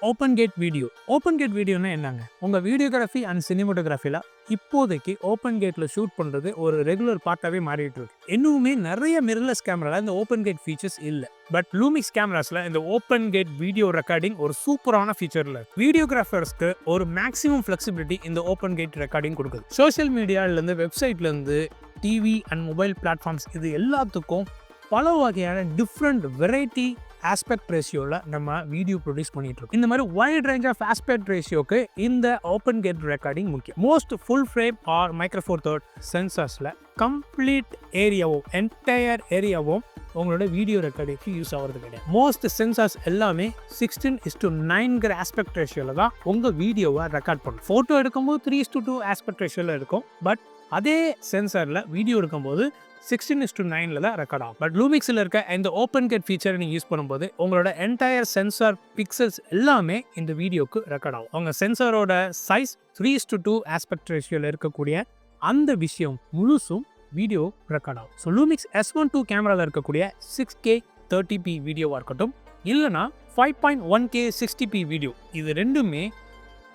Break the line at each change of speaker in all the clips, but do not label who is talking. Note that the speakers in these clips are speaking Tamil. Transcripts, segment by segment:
Open gate video. Open gate வீடியோனா என்னங்க? உங்க வீடியோகிராஃபி அண்ட் சினிமாட்டோகிராஃபில இப்போதைக்கு ஓப்பன் கேட்ல ஷூட் பண்றது ஒரு ரெகுலர் பார்ட்டாவே மாறிட்டு இருக்கு. இன்னுமே நிறைய மிரர்லெஸ் கேமரால இந்த ஓப்பன் கேட் ஃபீச்சர்ஸ் இல்ல. பட் லூமிக்ஸ் கேமராஸ்ல இந்த ஓப்பன் கேட் வீடியோ ரெக்கார்டிங் ஒரு சூப்பரான ஃபீச்சர்ல வீடியோகிராஃபர்ஸ்க்கு ஒரு மேக்ஸிமம் ஃபிளெக்சிபிலிட்டி இந்த ஓப்பன் கேட் ரெக்கார்டிங் கொடுக்குது. சோஷியல் மீடியால இருந்து வெப்சைட்ல இருந்து டிவி அண்ட் மொபைல் பிளாட்ஃபார்ம்ஸ் இது எல்லாத்துக்கும் பல வகையான டிஃப்ரெண்ட் வெரைட்டி ஆஸ்பெக்ட் ரேஷியோவில் நம்ம வீடியோ ப்ரொடியூஸ் பண்ணிட்டு இருக்கோம். இந்த மாதிரி வைட் ரேஞ்ச் ஆஃப் ஆஸ்பெக்ட் ரேஷியோக்கு இந்த ஓப்பன் கேட் ரெக்கார்டிங் முக்கியம். Most full frame or micro four third சென்சார்ஸில் கம்ப்ளீட் ஏரியாவும் என்டையர் ஏரியாவும் உங்களோட வீடியோ ரெக்கார்டிங்க்கு யூஸ் ஆகிறது கிடையாது. மோஸ்ட் சென்சார்ஸ் எல்லாமே 16:9 ஆஸ்பெக்ட் ரேஷியோவில் தான் உங்கள் வீடியோவை ரெக்கார்ட் பண்ணும். ஃபோட்டோ எடுக்கும்போது 3:2 ஆஸ்பெக்ட் ரேஷியோவில் இருக்கும். பட் அதே சென்சாரில் வீடியோ எடுக்கும்போது 16:9 தான் ரெக்கார்ட் ஆகும். பட் லூமிக்ஸில் இருக்க இந்த ஓப்பன் கேட் ஃபீச்சரை நீங்கள் யூஸ் பண்ணும்போது உங்களோட என்டையர் சென்சார் பிக்சல்ஸ் எல்லாமே இந்த வீடியோக்கு ரெக்கார்ட் ஆகும். உங்கள் சென்சாரோட சைஸ் 3:2 ஆஸ்பெக்ட் ரேஷியோவில் இருக்கக்கூடிய அந்த விஷயம் முழுசும் வீடியோ ரெக்கார்ட் ஆகும். ஸோ லூமிக்ஸ் S1II கேமராவில் இருக்கக்கூடிய 6K 30p வீடியோவாக இருக்கட்டும், இல்லைனா 5.1K 60p வீடியோ, இது ரெண்டுமே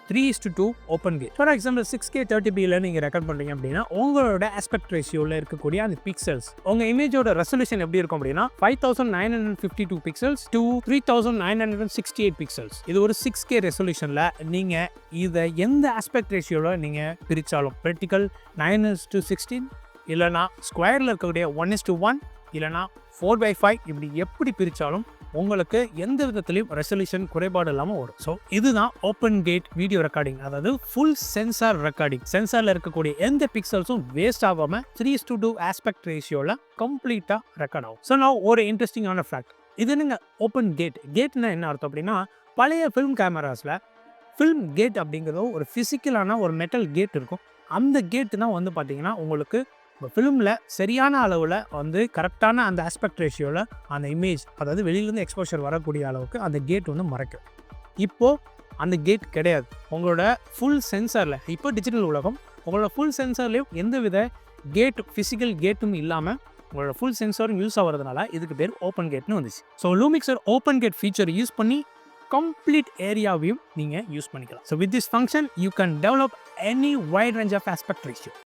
3:2 open gate. For example 6K 30pல நீங்கள் ரெக்கார்ட் பண்ணுறீங்க அப்படின்னா உங்களோட ஆஸ்பெக்ட் ரேஷியோவில் இருக்கக்கூடிய அந்த பிக்சல்ஸ் உங்கள் இமேஜோட ரெசல்யூஷன் எப்படி இருக்கும் அப்படின்னா 5952 பிக்சல்ஸ் to 3968 பிக்சல்ஸ். இது ஒரு 6K ரெசல்யூஷனில் நீங்கள் இதை எந்த ஆஸ்பெக்ட் ரேஷியோவில் நீங்கள் பிரித்தாலும் வெர்டிக்கல் 9:16 இல்லைனா ஸ்கொயரில் இருக்கக்கூடிய 1:1 இல்லைனா 4:5 இப்படி எப்படி பிரித்தாலும் உங்களுக்கு எந்த விதத்திலையும் ரெசல்யூஷன் குறைபாடு இல்லாமல் வரும். ஸோ இதுதான் ஓப்பன் கேட் வீடியோ ரெக்கார்டிங், அதாவது ஃபுல் சென்சார் ரெக்கார்டிங். சென்சாரில் இருக்கக்கூடிய எந்த பிக்சல்ஸும் வேஸ்ட் ஆகாமல் 3:2 ஆஸ்பெக்ட் ரேஷியோவில் கம்ப்ளீட்டாக ரெக்கார்ட் ஆகும். ஸோ நான் ஒரு இன்ட்ரெஸ்டிங்கான ஃபேக்ட், இது நீங்கள் ஓப்பன் கேட்னா என்ன அர்த்தம் அப்படின்னா, பழைய ஃபிலிம் கேமராஸில் ஃபில்ம் கேட் அப்படிங்கிறதோ ஒரு ஃபிசிக்கலான ஒரு மெட்டல் கேட் இருக்கும். அந்த கேட்டு தான் வந்து பார்த்தீங்கன்னா உங்களுக்கு ஃபிலிமில் சரியான அளவில் கரெக்டான அந்த ஆஸ்பெக்ட் ரேஷியோவில் அந்த இமேஜ், அதாவது வெளியிலேருந்து எக்ஸ்போஷர் வரக்கூடிய அளவுக்கு அந்த கேட் மறைக்கும். இப்போது அந்த கேட் கிடையாது. உங்களோட ஃபுல் சென்சாரில், இப்போ டிஜிட்டல் உலகம், உங்களோட ஃபுல் சென்சார்லேயும் எந்த வித கேட் ஃபிசிக்கல் கேட்டும் இல்லாமல் உங்களோட ஃபுல் சென்சாரும் யூஸ் ஆகிறதுனால இதுக்கு பேர் ஓப்பன் கேட்னு வந்துச்சு. ஸோ லூமிக்ஸர் ஓப்பன் கேட் ஃபீச்சர் யூஸ் பண்ணி கம்ப்ளீட் ஏரியாவையும் நீங்கள் யூஸ் பண்ணிக்கலாம். So with this function you can develop any wide range of aspect ratio.